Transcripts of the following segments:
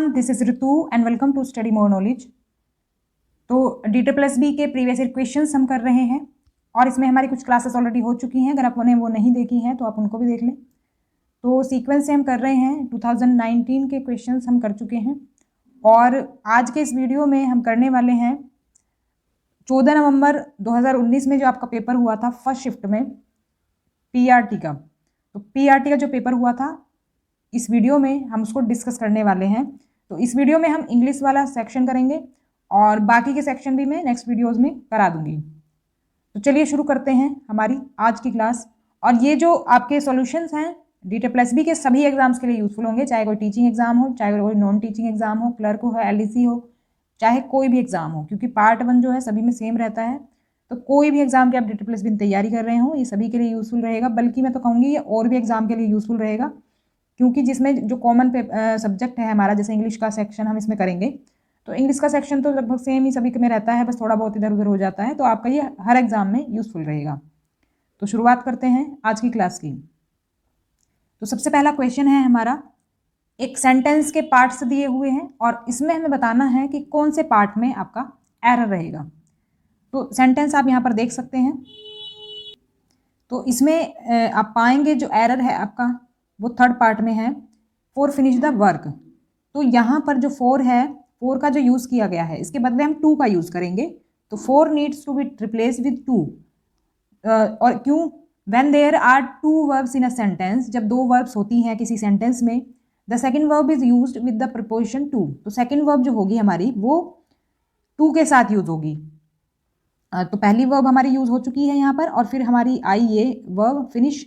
Everyone, this is Ritu and welcome to study more knowledge. तो DSSB के previous year questions हम कर रहे हैं और इसमें हमारी कुछ क्लासेस ऑलरेडी हो चुकी हैं। अगर आपने वो नहीं देखी हैं तो आप उनको भी देख लें। तो सीक्वेंस से हम कर रहे हैं, 2019 के क्वेश्चंस हम कर चुके हैं और आज के इस वीडियो में हम करने वाले हैं 14 नवंबर 2019 में जो आपका पेपर हुआ था फर्स्ट शिफ्ट में PRT का। तो PRT का जो पेपर हुआ था इस वीडियो में हम उसको डिस्कस करने वाले हैं। तो इस वीडियो में हम इंग्लिश वाला सेक्शन करेंगे और बाकी के सेक्शन भी मैं नेक्स्ट वीडियोस में करा दूंगी। तो चलिए शुरू करते हैं हमारी आज की क्लास। और ये जो आपके सॉल्यूशंस हैं DSSB के सभी एग्जाम्स के लिए यूजफुल होंगे, चाहे कोई टीचिंग एग्जाम हो, चाहे कोई नॉन टीचिंग एग्जाम हो, क्लर्क हो, LEC हो, चाहे कोई भी एग्जाम हो, क्योंकि पार्ट 1 जो है सभी में सेम रहता है। तो कोई भी एग्जाम की आप DSSB में तैयारी कर रहे हो ये सभी के लिए यूजफुल रहेगा, बल्कि मैं तो कहूँगी ये और भी एग्जाम के लिए यूजफुल रहेगा, क्योंकि जिसमें जो कॉमन सब्जेक्ट है हमारा, जैसे इंग्लिश का सेक्शन हम इसमें करेंगे। तो इंग्लिश का सेक्शन तो लगभग सेम ही सभी में रहता है, बस थोड़ा बहुत इधर उधर हो जाता है। तो आपका ये हर एग्जाम में यूजफुल रहेगा। तो शुरुआत करते हैं आज की क्लास की। तो सबसे पहला क्वेश्चन है हमारा, एक सेंटेंस के पार्ट्स दिए हुए हैं और इसमें हमें बताना है कि कौन से पार्ट में आपका एरर रहेगा। तो सेंटेंस आप यहाँ पर देख सकते हैं। तो इसमें आप पाएंगे जो एरर है आपका वो थर्ड पार्ट में है, फॉर फिनिश द वर्क। तो यहाँ पर जो फोर है, फोर का जो यूज़ किया गया है इसके बदले हम टू का यूज़ करेंगे। तो for needs to be replace with to. और क्यों? When there are two verbs in a sentence, जब दो वर्ब्स होती हैं किसी सेंटेंस में, the second verb is used with the preposition to. तो सेकेंड वर्ब जो होगी हमारी वो टू के साथ यूज होगी। तो पहली वर्ब हमारी यूज हो चुकी है यहाँ पर, और फिर हमारी आई ये वर्ब फिनिश।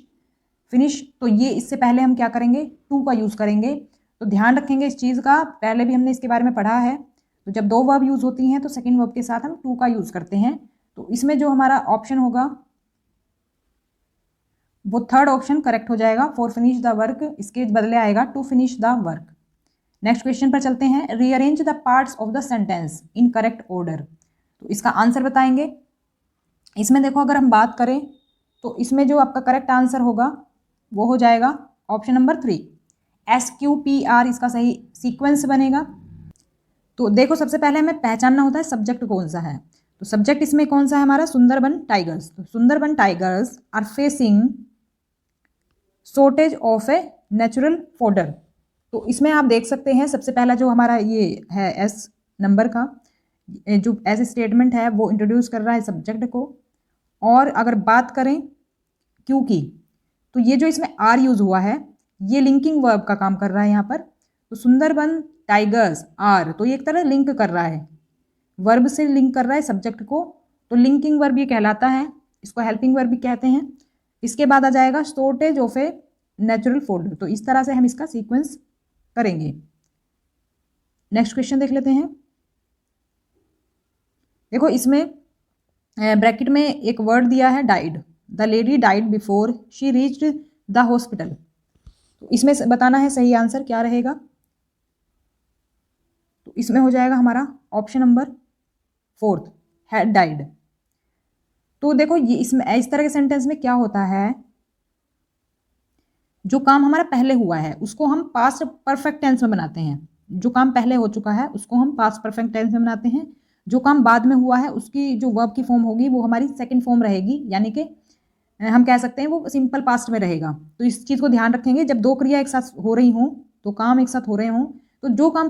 तो ये इससे पहले हम क्या करेंगे, टू का यूज़ करेंगे। तो ध्यान रखेंगे इस चीज़ का, पहले भी हमने इसके बारे में पढ़ा है। तो जब दो वर्ब यूज़ होती हैं तो सेकंड वर्ब के साथ हम टू का यूज़ करते हैं। तो इसमें जो हमारा ऑप्शन होगा वो थर्ड ऑप्शन करेक्ट हो जाएगा, फॉर फिनिश द वर्क। इसके बदले आएगा to finish the work. Next question पर चलते हैं, rearrange the parts of the sentence in correct order. तो इसका आंसर बताएंगे। इसमें देखो, अगर हम बात करें तो इसमें जो आपका करेक्ट आंसर होगा वो हो जाएगा ऑप्शन नंबर 3, SQPR इसका सही सीक्वेंस बनेगा। तो देखो, सबसे पहले हमें पहचानना होता है सब्जेक्ट कौन सा है। तो सब्जेक्ट इसमें कौन सा है हमारा, सुंदरबन टाइगर्स। तो Sundarban tigers are facing shortage of a natural fodder. तो इसमें आप देख सकते हैं सबसे पहला जो हमारा ये है S नंबर का जो एज स्टेटमेंट है वो इंट्रोड्यूस कर रहा है सब्जेक्ट को। और अगर बात करें क्योंकि, तो ये जो इसमें आर यूज हुआ है ये लिंकिंग वर्ब का काम कर रहा है यहाँ पर। तो सुंदरबन टाइगर्स आर, तो ये एक तरह लिंक कर रहा है, वर्ब से लिंक कर रहा है सब्जेक्ट को। तो लिंकिंग वर्ब ये कहलाता है, इसको हेल्पिंग वर्ब भी कहते हैं। इसके बाद आ जाएगा shortage of a natural fodder. तो इस तरह से हम इसका सीक्वेंस करेंगे। नेक्स्ट क्वेश्चन देख लेते हैं। देखो, इसमें ब्रैकेट में एक वर्ड दिया है died. The lady died before she reached the hospital. तो इसमें बताना है सही आंसर क्या रहेगा। तो इसमें हो जाएगा हमारा ऑप्शन नंबर 4, हैड डाइड। तो देखो, ये इसमें इस तरह के सेंटेंस में क्या होता है, जो काम हमारा पहले हुआ है उसको हम पास्ट परफेक्ट टेंस में बनाते हैं। जो काम पहले हो चुका है उसको हम पास्ट परफेक्ट टेंस में बनाते हैं। जो काम बाद में हुआ है उसकी जो वर्ब की फॉर्म होगी वो हमारी सेकंड फॉर्म रहेगी, यानी कि हम कह सकते हैं वो सिंपल पास्ट में रहेगा। तो इस चीज़ को ध्यान रखेंगे, जब दो क्रिया एक साथ हो रही हों, तो काम एक साथ हो रहे हों, तो जो काम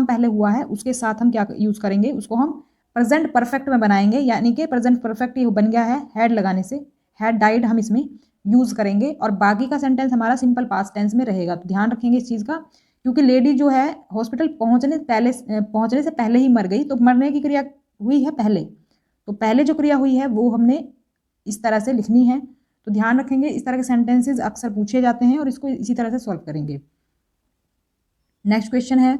पहले हुआ है उसके साथ हम क्या यूज़ करेंगे, उसको हम प्रेजेंट परफेक्ट में बनाएंगे। यानी कि प्रेजेंट परफेक्ट ये बन गया है हैड लगाने से, हैड डाइड हम इसमें यूज़ करेंगे और बाकी का सेंटेंस हमारा सिंपल पास्ट टेंस में रहेगा। तो ध्यान रखेंगे इस चीज़ का, क्योंकि लेडी जो है हॉस्पिटल पहुंचने से पहले ही मर गई। तो मरने की क्रिया हुई है पहले, तो पहले जो क्रिया हुई है वो हमने इस तरह से लिखनी है। तो ध्यान रखेंगे, इस तरह के सेंटेंसेस अक्सर पूछे जाते हैं और इसको इसी तरह से सॉल्व करेंगे। नेक्स्ट क्वेश्चन है,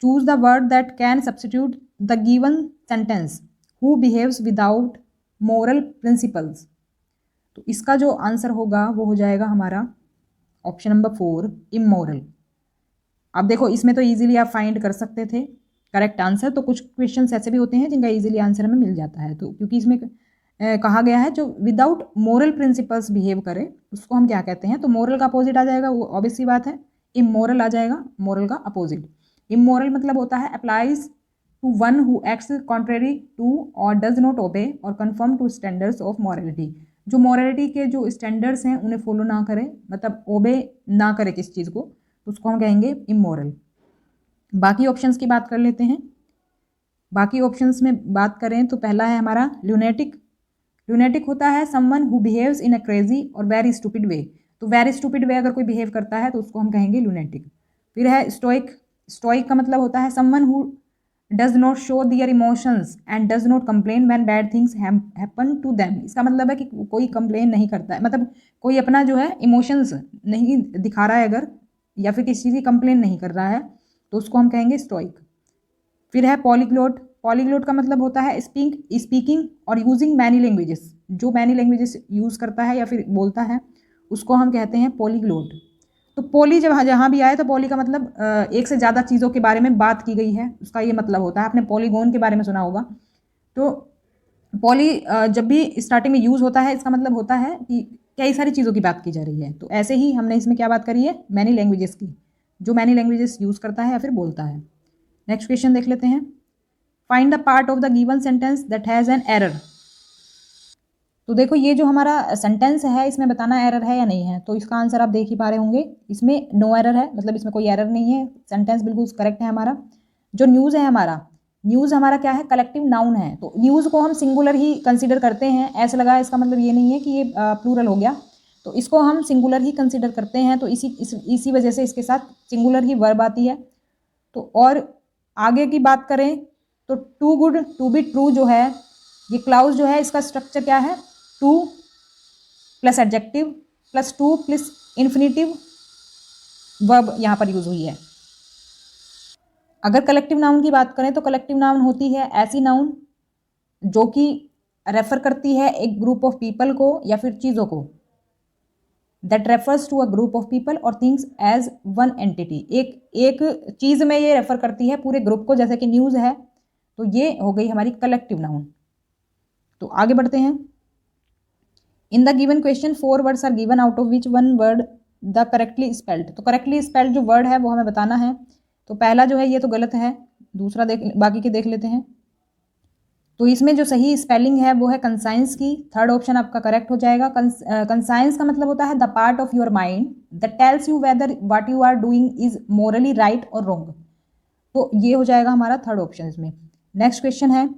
choose the word that can substitute the given sentence who behaves without moral principles. तो इसका जो आंसर होगा वो हो जाएगा हमारा ऑप्शन नंबर 4, इमोरल। अब देखो, इसमें तो इजीली आप फाइंड कर सकते थे करेक्ट आंसर। तो कुछ क्वेश्चंस ऐसे भी होते हैं जिनका इजीली आंसर हमें मिल जाता है। तो क्योंकि इसमें कहा गया है जो विदाउट मोरल प्रिंसिपल्स बिहेव करे उसको हम क्या कहते हैं, तो मोरल का अपोजिट आ जाएगा, वो ऑब्वियस सी बात है, इमोरल आ जाएगा, मोरल का अपोजिट। इमोरल मतलब होता है applies to one who acts contrary to और डज नॉट ओबे और conform to standards of morality. जो मॉरलिटी के जो स्टैंडर्ड्स हैं उन्हें फॉलो ना करे, मतलब ओबे ना करे किस चीज़ को, तो उसको हम कहेंगे इमोरल। बाकी ऑप्शंस की बात कर लेते हैं। बाकी ऑप्शंस में बात करें तो पहला है हमारा ल्यूनेटिक। ल्यूनेटिक होता है someone who behaves in a crazy और वेरी स्टूपिड वे। तो वेरी स्टूपिड वे अगर कोई बिहेव करता है तो उसको हम कहेंगे ल्यूनेटिक। फिर है स्टोइक। स्टोइक का मतलब होता है someone who does not show their emotions and does not complain when bad things happen to them. इसका मतलब है कि कोई कंप्लेन नहीं करता है, मतलब कोई अपना जो है इमोशंस नहीं दिखा रहा है अगर, या फिर किसी चीज़ की कंप्लेन नहीं कर रहा है, तो उसको हम कहेंगे स्टोइक। फिर है पॉलीग्लोट। पॉलीग्लोट का मतलब होता है स्पीकिंग और यूजिंग मैनी लैंग्वेजेस। जो मैनी लैंग्वेजेस यूज़ करता है या फिर बोलता है उसको हम कहते हैं पॉलीग्लोट। तो पॉली जब जहाँ भी आए तो पॉली का मतलब एक से ज़्यादा चीज़ों के बारे में बात की गई है, उसका ये मतलब होता है। आपने पॉलीगॉन के बारे में सुना होगा। तो पॉली जब भी स्टार्टिंग में यूज़ होता है इसका मतलब होता है कि कई सारी चीज़ों की बात की जा रही है। तो ऐसे ही हमने इसमें क्या बात करी है, मैनी लैंग्वेजेस की, जो मैनी लैंग्वेजेस यूज़ करता है या फिर बोलता है। नेक्स्ट क्वेश्चन देख लेते हैं। Find the part of the given sentence that has an error. तो देखो ये जो हमारा सेंटेंस है इसमें बताना एरर है या नहीं है। तो इसका आंसर आप देख ही पा रहे होंगे, इसमें नो एरर है, मतलब इसमें कोई एरर नहीं है, सेंटेंस बिल्कुल करेक्ट है हमारा। जो न्यूज़ है हमारा, न्यूज़ हमारा क्या है, कलेक्टिव नाउन है। तो न्यूज़ को हम सिंगुलर ही कंसिडर करते हैं, ऐसे लगा इसका मतलब ये नहीं है कि ये प्लूरल हो गया, तो इसको हम सिंगुलर ही कंसिडर करते हैं। तो इसी वजह से इसके साथ सिंगुलर ही वर्ब आती है। तो और आगे की बात करें तो too good to be true जो है, ये क्लाउज जो है इसका स्ट्रक्चर क्या है, two plus adjective plus two plus infinitive verb यहाँ पर यूज हुई है। अगर कलेक्टिव नाउन की बात करें तो कलेक्टिव नाउन होती है ऐसी नाउन जो कि रेफर करती है एक ग्रुप ऑफ पीपल को या फिर चीज़ों को, that refers to a group of people और थिंग्स एज वन एंटिटी। एक चीज़ में ये रेफर करती है पूरे ग्रुप को, जैसे कि न्यूज़ है, तो ये हो गई हमारी कलेक्टिव नाउन। तो आगे बढ़ते हैं। In the given question 4 words are given out of which one word the correctly spelled. तो करेक्टली स्पेल्ड जो वर्ड है वो हमें बताना है। तो पहला जो है ये तो गलत है, दूसरा बाकी के देख लेते हैं। तो इसमें जो सही स्पेलिंग है वो है कंसाइंस की, थर्ड ऑप्शन आपका करेक्ट हो जाएगा। कंसाइंस का मतलब होता है the part of your mind that tells you whether what you are doing is morally right और रॉन्ग। तो ये हो जाएगा हमारा थर्ड ऑप्शन इसमें। नेक्स्ट क्वेश्चन है,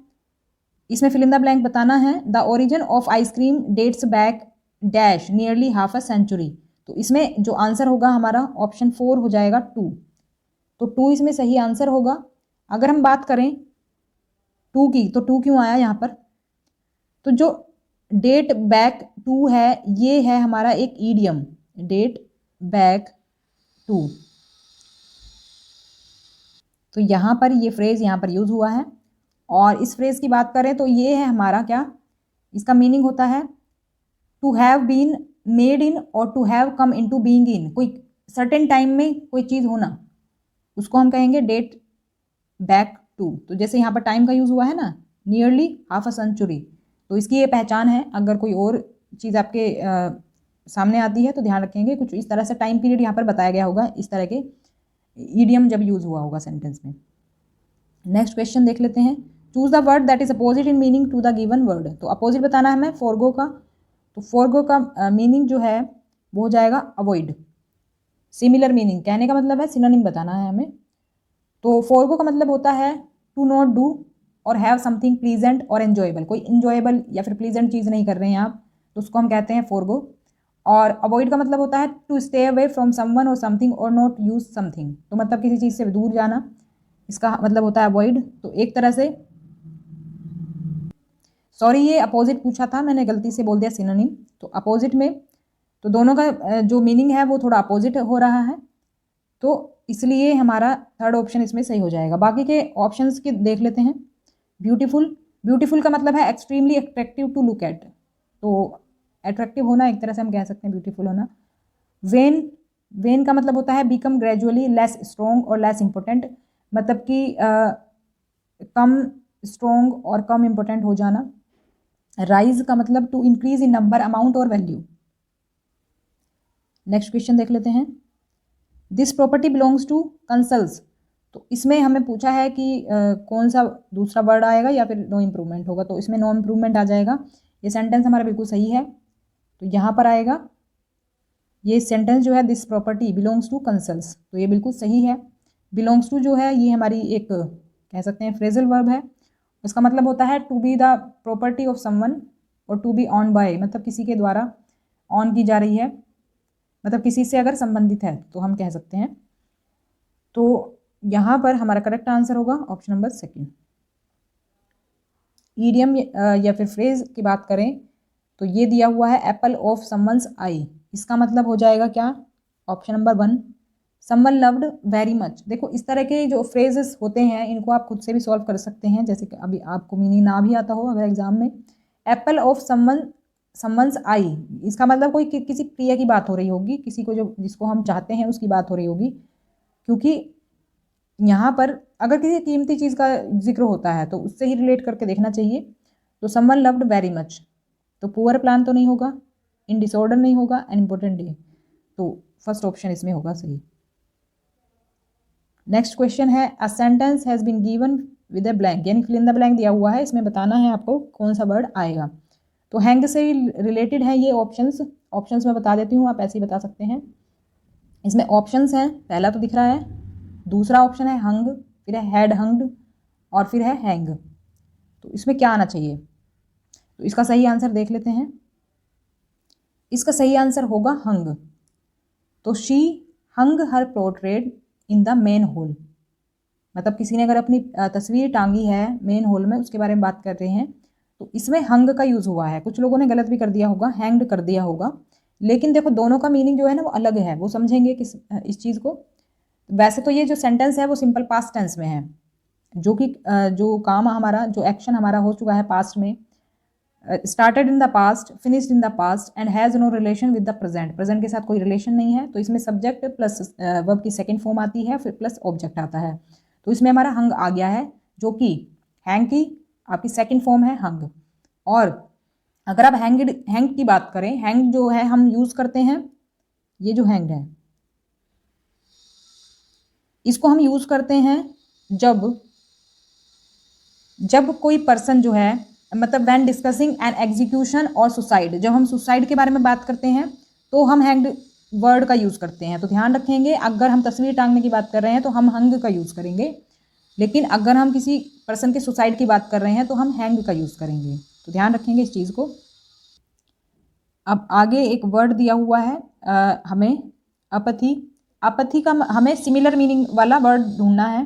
इसमें फिल इन द ब्लैंक बताना है। The origin of ice cream dates back dash nearly half a century. तो इसमें जो आंसर होगा हमारा ऑप्शन 4 हो जाएगा 2। तो 2 इसमें सही आंसर होगा। अगर हम बात करें 2 की, तो 2 क्यों आया यहाँ पर, तो जो डेट बैक टू है ये है हमारा एक ईडियम, डेट बैक टू। तो यहाँ पर ये फ्रेज यहाँ पर यूज हुआ है। और इस फ्रेज की बात करें तो ये है हमारा क्या, इसका मीनिंग होता है to have been made in और to have come into being in. कोई सर्टेन टाइम में कोई चीज़ होना, उसको हम कहेंगे डेट बैक टू। तो जैसे यहाँ पर टाइम का यूज़ हुआ है ना, नियरली हाफ अ सेंचुरी, तो इसकी ये पहचान है। अगर कोई और चीज़ आपके सामने आती है तो ध्यान रखेंगे कुछ इस तरह से टाइम पीरियड यहाँ पर बताया गया होगा, इस तरह के ईडियम जब यूज़ हुआ होगा सेंटेंस में। नेक्स्ट क्वेश्चन देख लेते हैं। Choose the word that is opposite in meaning to the given word. तो अपोजिट बताना है हमें फॉरगो का। तो फॉरगो का मीनिंग जो है वो हो जाएगा अवॉइड। सिमिलर मीनिंग कहने का मतलब है सिनोनिम बताना है हमें। तो फॉरगो का मतलब होता है टू नॉट डू और हैव समथिंग प्लीजेंट और एन्जॉयबल। कोई इन्जॉयबल या फिर प्लीजेंट चीज़ नहीं कर रहे हैं आप, तो उसको हम कहते हैं फॉरगो। और अवॉइड का मतलब होता है to stay away from someone और समथिंग और नॉट यूज समथिंग। तो मतलब किसी चीज़ से दूर जाना, इसका मतलब होता है अवॉइड। तो एक तरह से, सॉरी ये अपोजिट पूछा था मैंने, गलती से बोल दिया सिनोनिम। तो अपोजिट में तो दोनों का जो मीनिंग है वो थोड़ा अपोजिट हो रहा है, तो इसलिए हमारा थर्ड ऑप्शन इसमें सही हो जाएगा। बाकी के ऑप्शंस के देख लेते हैं। ब्यूटीफुल, ब्यूटीफुल का मतलब है extremely attractive to look at. तो अट्रैक्टिव होना एक तरह से हम कह सकते हैं ब्यूटीफुल होना। वेन, वेन का मतलब होता है बिकम ग्रेजुअली लेस स्ट्रॉन्ग और लेस इंपॉर्टेंट, मतलब कि कम स्ट्रॉन्ग और कम इंपॉर्टेंट हो जाना। राइज का मतलब to increase in number, amount और वैल्यू। नेक्स्ट क्वेश्चन देख लेते हैं। This property belongs to consuls. तो इसमें हमें पूछा है कि कौन सा दूसरा वर्ड आएगा या फिर नो इम्प्रूवमेंट होगा, तो इसमें नो इम्प्रूवमेंट आ जाएगा। ये सेंटेंस हमारा बिल्कुल सही है, तो यहाँ पर आएगा ये सेंटेंस जो है this property belongs to consuls, तो ये बिल्कुल सही है। बिलोंग्स टू जो है ये हमारी एक कह सकते हैं फ्रेजल वर्ब है। इसका मतलब होता है to be the property of someone और टू बी ऑन बाय, मतलब किसी के द्वारा ऑन की जा रही है, मतलब किसी से अगर संबंधित है तो हम कह सकते हैं। तो यहाँ पर हमारा करेक्ट आंसर होगा ऑप्शन नंबर सेकंड। ईडियम या फिर फ्रेज की बात करें तो ये दिया हुआ है एप्पल ऑफ समवंस आई, इसका मतलब हो जाएगा क्या, option number 1 someone loved very much. देखो इस तरह के जो फ्रेजेस होते हैं इनको आप खुद से भी सॉल्व कर सकते हैं, जैसे कि अभी आपको मीनिंग ना भी आता हो अगर एग्जाम में। एप्पल ऑफ समवंस आई, इसका मतलब कोई किसी प्रिय की बात हो रही होगी, किसी को जो जिसको हम चाहते हैं उसकी बात हो रही होगी, क्योंकि यहाँ पर अगर किसी कीमती चीज़ का जिक्र होता है तो उससे ही रिलेट करके देखना चाहिए। तो समवन लव्ड वेरी मच, तो पुअर प्लान तो नहीं होगा, इन डिसऑर्डर नहीं होगा, एन इम्पोर्टेंट डे, तो फर्स्ट ऑप्शन इसमें होगा सही। नेक्स्ट क्वेश्चन है a sentence has been given with a blank, यानी फिल इन द ब्लैंक दिया हुआ है, इसमें बताना है आपको कौन सा वर्ड आएगा। तो हैंग से रिलेटेड है ये ऑप्शंस मैं बता देती हूँ, आप ऐसे ही बता सकते हैं। इसमें ऑप्शंस हैं, पहला तो दिख रहा है, दूसरा ऑप्शन है हंग, फिर है हैड हंग्ड और फिर है हैंग। तो इसमें क्या आना चाहिए, तो इसका सही आंसर देख लेते हैं। इसका सही आंसर होगा हंग। तो she hung her portrait in the main whole, मतलब किसी ने अगर अपनी तस्वीर टांगी है मेन होल में, उसके बारे में बात कर रहे हैं, तो इसमें हंग का यूज़ हुआ है। कुछ लोगों ने गलत भी कर दिया होगा, हैंग्ड कर दिया होगा, लेकिन देखो दोनों का मीनिंग जो है ना वो अलग है, वो समझेंगे इस चीज़ को। वैसे तो ये जो सेंटेंस है वो सिंपल पास्ट टेंस में है, जो कि जो काम हमारा, जो एक्शन हमारा हो चुका है पास्ट में, started in the past, finished in the past and has no relation with the present, present के साथ कोई रिलेशन नहीं है। तो इसमें सब्जेक्ट प्लस वर्ब की सेकंड फॉर्म आती है, फिर प्लस ऑब्जेक्ट आता है। तो इसमें हमारा हंग आ गया है, जो कि हैंग की आपकी सेकंड फॉर्म है हंग। और अगर आप हैंग की बात करें, हैंग जो है हम यूज़ करते हैं, ये जो हैंग है इसको हम यूज़ करते हैं जब कोई पर्सन जो है, मतलब व्हेन डिस्कसिंग एन एग्जीक्यूशन और सुसाइड, जब हम सुसाइड के बारे में बात करते हैं तो हम हैंग्ड वर्ड का यूज़ करते हैं। तो ध्यान रखेंगे, अगर हम तस्वीर टांगने की बात कर रहे हैं तो हम हंग का यूज़ करेंगे, लेकिन अगर हम किसी पर्सन के सुसाइड की बात कर रहे हैं तो हम हैंग का यूज़ करेंगे। तो ध्यान रखेंगे इस चीज़ को। अब आगे एक वर्ड दिया हुआ है हमें अपथी। अपथी का हमें सिमिलर मीनिंग वाला वर्ड ढूंढना है।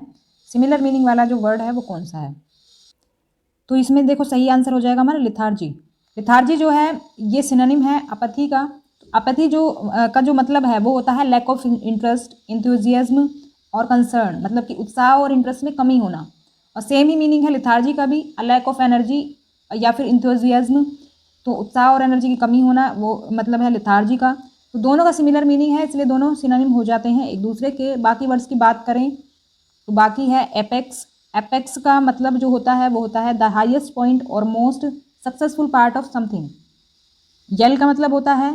सिमिलर मीनिंग वाला जो वर्ड है वो कौन सा है, तो इसमें देखो सही आंसर हो जाएगा हमारा लिथार्जी। लिथार्जी जो है ये सिनोनिम है अपथी का। अपथी जो का जो मतलब है वो होता है लैक ऑफ इंटरेस्ट, इंथुजियाज्म और कंसर्न, मतलब कि उत्साह और इंटरेस्ट में कमी होना। और सेम ही मीनिंग है लिथार्जी का भी, अ लैक ऑफ एनर्जी या फिर इंथुजियाज्म, तो उत्साह और एनर्जी की कमी होना वो मतलब है लिथार्जी का। तो दोनों का सिमिलर मीनिंग है, इसलिए दोनों सिनोनिम हो जाते हैं एक दूसरे के। बाकी वर्ड्स की बात करें तो बाकी है एपेक्स। एपेक्स का मतलब जो होता है वो होता है द हाईएस्ट पॉइंट और most successful part of something. Yell का मतलब होता है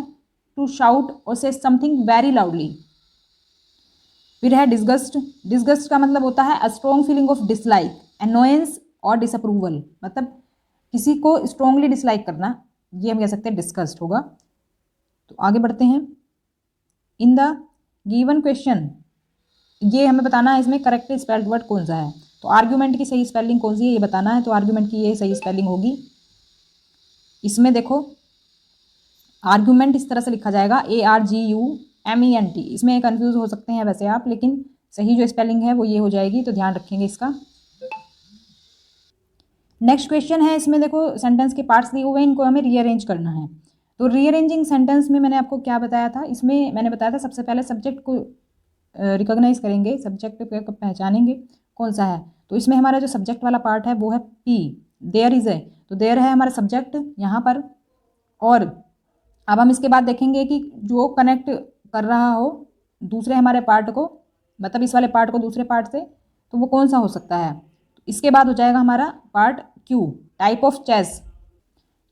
टू शाउट और से समथिंग वेरी लाउडली। फिर है डिस्गस्ट। डिस्गस्ट का मतलब होता है a strong feeling of dislike, annoyance और डिसअप्रूवल, मतलब किसी को स्ट्रॉन्गली डिसलाइक करना, ये हम कह सकते हैं डिस्गस्ट होगा। तो आगे बढ़ते हैं। इन द गिवन क्वेश्चन, ये हमें बताना है इसमें करेक्ट स्पेल्ड वर्ड कौन सा है। तो आर्ग्यूमेंट की सही स्पेलिंग कौन सी है ये बताना है, तो आर्ग्यूमेंट की ये सही स्पेलिंग होगी। इसमें देखो आर्ग्यूमेंट इस तरह से लिखा जाएगा ARGUMENT। इसमें कंफ्यूज हो सकते हैं वैसे आप, लेकिन सही जो स्पेलिंग है वो ये हो जाएगी, तो ध्यान रखेंगे इसका। नेक्स्ट क्वेश्चन है, इसमें देखो सेंटेंस के पार्ट्स दिए हुए हैं, इनको हमें रीअरेंज करना है। तो रीअरेंजिंग सेंटेंस में मैंने आपको क्या बताया था, इसमें मैंने बताया था सबसे पहले सब्जेक्ट को रिकॉग्नाइज करेंगे, सब्जेक्ट को पहचानेंगे कौन सा है। तो इसमें हमारा जो सब्जेक्ट वाला पार्ट है वो है P, देयर इज है, तो देयर है हमारा सब्जेक्ट यहाँ पर। और अब हम इसके बाद देखेंगे कि जो कनेक्ट कर रहा हो दूसरे हमारे पार्ट को, मतलब इस वाले पार्ट को दूसरे पार्ट से, तो वो कौन सा हो सकता है। तो इसके बाद हो जाएगा हमारा part Q, type of chase.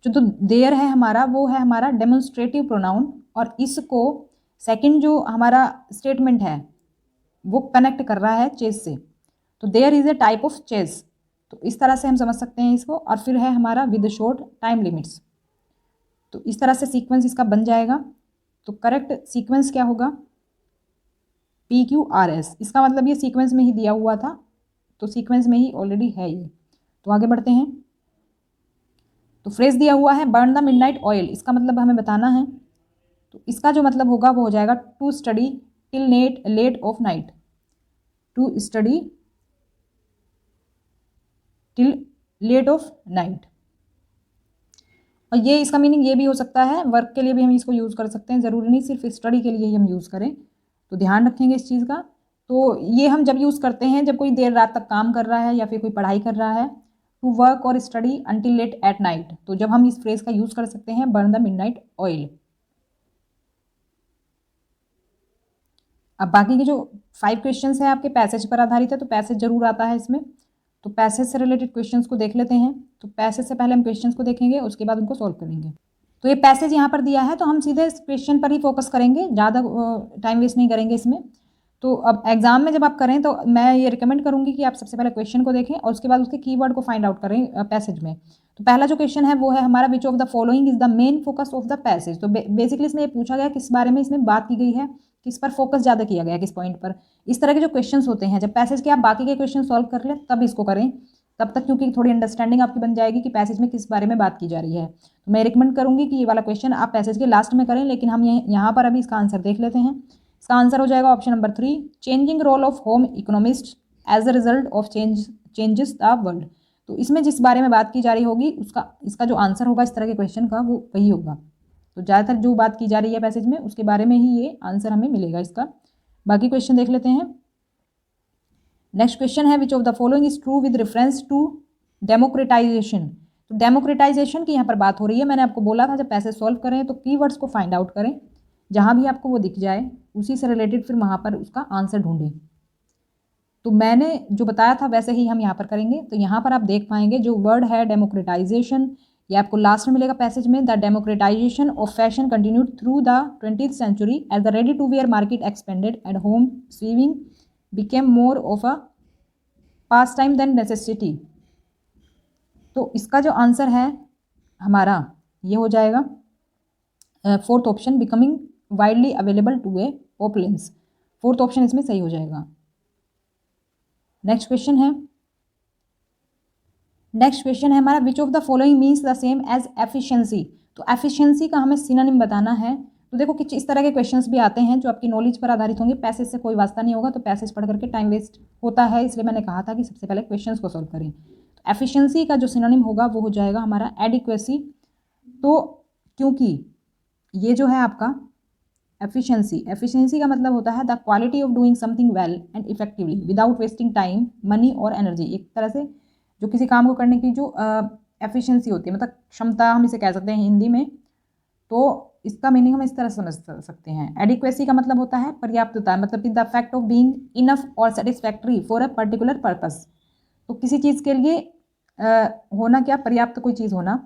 जो तो देयर है हमारा वो है हमारा डेमोन्स्ट्रेटिव प्रोनाउन, और इसको सेकंड जो हमारा स्टेटमेंट है वो कनेक्ट कर रहा है चेज से, तो there is a type of chase. तो इस तरह से हम समझ सकते हैं इसको। और फिर है हमारा विद शॉर्ट टाइम लिमिट्स। तो इस तरह से सीक्वेंस इसका बन जाएगा। तो करेक्ट सीक्वेंस क्या होगा, PQRS। इसका मतलब ये सीक्वेंस में ही दिया हुआ था, तो सीक्वेंस में ही ऑलरेडी है ये। तो आगे बढ़ते हैं। तो फ्रेज दिया हुआ है बर्न द मिडनाइट ऑयल, इसका मतलब हमें बताना है। तो इसका जो मतलब होगा वो हो जाएगा to study till late of night, to study till late of night. और ये इसका मीनिंग ये भी हो सकता है, वर्क के लिए भी हम इसको यूज़ कर सकते हैं, ज़रूरी नहीं सिर्फ स्टडी के लिए ही हम यूज़ करें। तो ध्यान रखेंगे इस चीज़ का। तो ये हम जब यूज़ करते हैं जब कोई देर रात तक काम कर रहा है या फिर कोई पढ़ाई कर रहा है, टू वर्क और study until late at night. तो जब हम इस फ्रेज का यूज़ कर सकते हैं बर्न द मिडनाइट ऑयल। अब बाकी के जो 5 क्वेश्चंस हैं आपके पैसेज पर आधारित है, तो पैसेज जरूर आता है इसमें। तो पैसेज से रिलेटेड क्वेश्चंस को देख लेते हैं। तो पैसेज से पहले हम क्वेश्चंस को देखेंगे, उसके बाद उनको सॉल्व करेंगे। तो ये पैसेज यहाँ पर दिया है, तो हम सीधे इस क्वेश्चन पर ही फोकस करेंगे, ज़्यादा टाइम वेस्ट नहीं करेंगे इसमें। तो अब एग्जाम में जब आप करें तो मैं ये रिकमेंड करूँगी कि आप सबसे पहले क्वेश्चन को देखें और उसके बाद उसके कीवर्ड को फाइंड आउट करें पैसेज में। तो पहला जो क्वेश्चन है वो है हमारा which of the following is the main focus of the passage. तो बेसिकली इसमें ये पूछा गया किस बारे में इसमें बात की गई है, किस पर फोकस ज़्यादा किया गया है, किस पॉइंट पर। इस तरह के जो क्वेश्चंस होते हैं, जब पैसेज के आप बाकी के क्वेश्चन सॉल्व कर लें तब इसको करें, तब तक क्योंकि थोड़ी अंडरस्टैंडिंग आपकी बन जाएगी कि पैसेज में किस बारे में बात की जा रही है। तो मैं रिकमेंड करूंगी कि ये वाला क्वेश्चन आप पैसेज के लास्ट में करें, लेकिन हम यहाँ पर अभी इसका आंसर देख लेते हैं। इसका आंसर हो जाएगा option number 3, changing role of home economist as a result of changes the world. तो इसमें जिस बारे में बात की जा रही होगी इसका जो आंसर होगा इस तरह के क्वेश्चन का वो वही होगा। तो ज़्यादातर जो बात की जा रही है पैसेज में उसके बारे में ही ये आंसर हमें मिलेगा इसका। बाकी क्वेश्चन देख लेते हैं। नेक्स्ट क्वेश्चन है which of the following is true with reference to democratization. तो डेमोक्रेटाइजेशन की यहाँ पर बात हो रही है। मैंने आपको बोला था जब पैसेज सॉल्व करें तो कीवर्ड्स को फाइंड आउट करें, जहाँ भी आपको वो दिख जाए उसी से रिलेटेड फिर वहाँ पर उसका आंसर ढूंढें। तो मैंने जो बताया था वैसे ही हम यहाँ पर करेंगे। तो यहाँ पर आप देख पाएंगे जो वर्ड है डेमोक्रेटाइजेशन, ये आपको लास्ट में मिलेगा पैसेज में। The democratization of fashion continued through the 20th century as the ready to wear market expanded and home sewing became more of a pastime than necessity. तो इसका जो answer है हमारा ये हो जाएगा 4th option, becoming widely available to a opulence. 4th option इसमें सही हो जाएगा। नेक्स्ट क्वेश्चन है हमारा which of the following means the same as efficiency. तो एफिशिएंसी का हमें सिनोनिम बताना है। तो देखो कि इस तरह के क्वेश्चंस भी आते हैं जो आपकी नॉलेज पर आधारित होंगे, पैसेज से कोई वास्ता नहीं होगा। तो पैसेज पढ़ करके टाइम वेस्ट होता है, इसलिए मैंने कहा था कि सबसे पहले क्वेश्चंस को सॉल्व करें। तो एफिशिएंसी का जो सिनोनिम होगा वो हो जाएगा हमारा एडिक्वेसी। तो क्योंकि ये जो है आपका एफिशिएंसी का मतलब होता है the quality of doing something well and effectively without wasting time money और एनर्जी। एक तरह से जो किसी काम को करने की जो एफिशिएंसी होती है, मतलब क्षमता हम इसे कह सकते हैं हिंदी में। तो इसका मीनिंग हम इस तरह समझ सकते हैं। एडिक्वेसी का मतलब होता है पर्याप्तता, मतलब the fact of being enough और satisfactory for a particular purpose. तो किसी चीज़ के लिए होना क्या, पर्याप्त कोई चीज़ होना,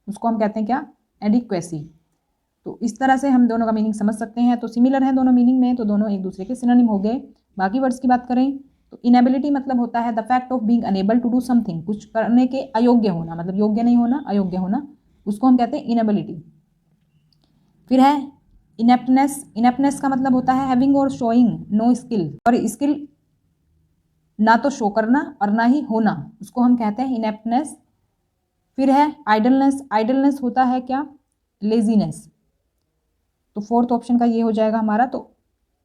उसको हम कहते हैं क्या, एडिक्वेसी। तो इस तरह से हम दोनों का मीनिंग समझ सकते हैं। तो सिमिलर है दोनों मीनिंग में, तो दोनों एक दूसरे के सिनोनिम हो गए। बाकी वर्ड्स की बात करें तो इनेबिलिटी मतलब होता है the fact of being unable to do something, कुछ करने के अयोग्य होना, मतलब योग्य नहीं होना, अयोग्य होना, उसको हम कहते हैं इनेबिलिटी। फिर है इनेप्टनेस का मतलब होता है हैविंग और शोइंग नो स्किल, और स्किल ना तो शो करना और ना ही होना, उसको हम कहते हैं इनेप्टनेस। फिर है आइडलनेस होता है क्या, लेजीनेस। तो 4th ऑप्शन का ये हो जाएगा हमारा। तो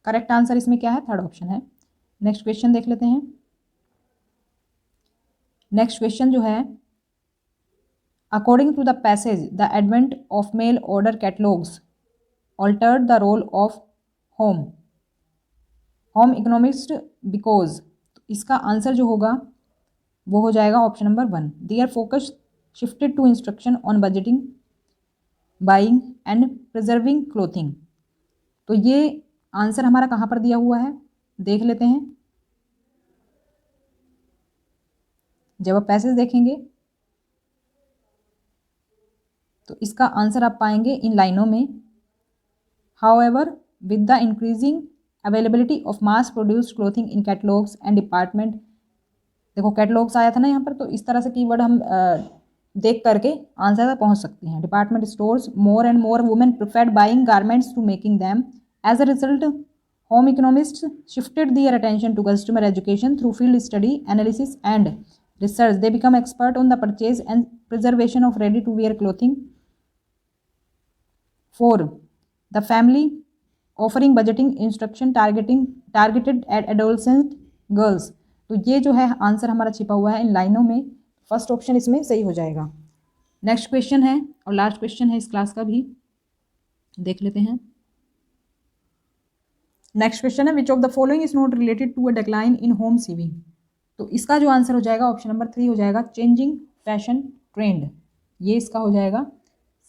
करेक्ट आंसर इसमें क्या है, 3rd ऑप्शन है। नेक्स्ट क्वेश्चन देख लेते हैं। नेक्स्ट क्वेश्चन जो है according to the passage the advent of mail order catalogs altered the role of home economist because. इसका आंसर जो होगा वो हो जाएगा option number 1, their focus shifted to instruction on budgeting buying and preserving clothing. तो ये answer हमारा कहाँ पर दिया हुआ है देख लेते हैं। जब आप पैसेज देखेंगे तो इसका आंसर आप पाएंगे इन लाइनों में, however with the increasing availability of mass produced clothing in catalogues and department. देखो कैटलॉग्स आया था ना यहाँ पर, तो इस तरह से कीवर्ड हम देख करके आंसर तक पहुँच सकते हैं। Department stores, more and more women preferred buying garments to making them. As a result, home economists shifted their attention to customer education through field study, analysis, and research. They become expert on the purchase and preservation of ready-to-wear clothing. 4. The family offering budgeting instruction targeted at adolescent girls. तो ये जो है answer हमारा छिपा हुआ है इन लाइनों में। फर्स्ट ऑप्शन इसमें सही हो जाएगा। नेक्स्ट क्वेश्चन है और लास्ट क्वेश्चन है इस क्लास का भी, देख लेते हैं। नेक्स्ट क्वेश्चन है, which of the following is not related to a decline in home sewing. तो इसका जो आंसर हो जाएगा ऑप्शन नंबर 3 हो जाएगा, चेंजिंग फैशन ट्रेंड। ये इसका हो जाएगा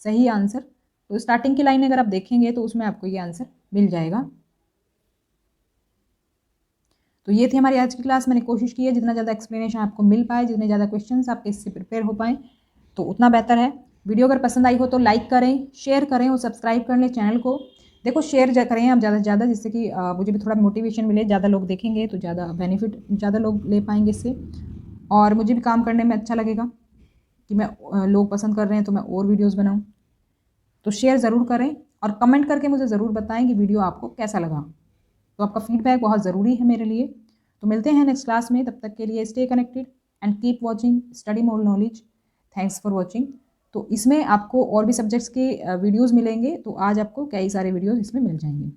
सही आंसर। तो स्टार्टिंग की लाइन अगर आप देखेंगे तो उसमें आपको ये आंसर मिल जाएगा। तो ये थी हमारी आज की क्लास। मैंने कोशिश की है जितना ज़्यादा एक्सप्लेनेशन आपको मिल पाए, जितने ज़्यादा क्वेश्चंस आपके इससे प्रिपेयर हो पाए तो उतना बेहतर है। वीडियो अगर पसंद आई हो तो लाइक करें, शेयर करें और सब्सक्राइब कर लें चैनल को। देखो शेयर करें आप ज़्यादा से ज़्यादा, जिससे कि मुझे भी थोड़ा मोटिवेशन मिले। ज़्यादा लोग देखेंगे तो ज़्यादा बेनिफिट ज़्यादा लोग ले पाएंगे इससे, और मुझे भी काम करने में अच्छा लगेगा कि मैं लोग पसंद कर रहे हैं तो मैं और वीडियोज़ बनाऊँ। तो शेयर ज़रूर करें और कमेंट करके मुझे ज़रूर बताएं कि वीडियो आपको कैसा लगा। तो आपका फीडबैक बहुत ज़रूरी है मेरे लिए। तो मिलते हैं नेक्स्ट क्लास में, तब तक के लिए stay connected and keep watching study more knowledge. Thanks for watching. तो इसमें आपको और भी सब्जेक्ट्स के वीडियोज़ मिलेंगे, तो आज आपको कई सारे वीडियोज़ इसमें मिल जाएंगे।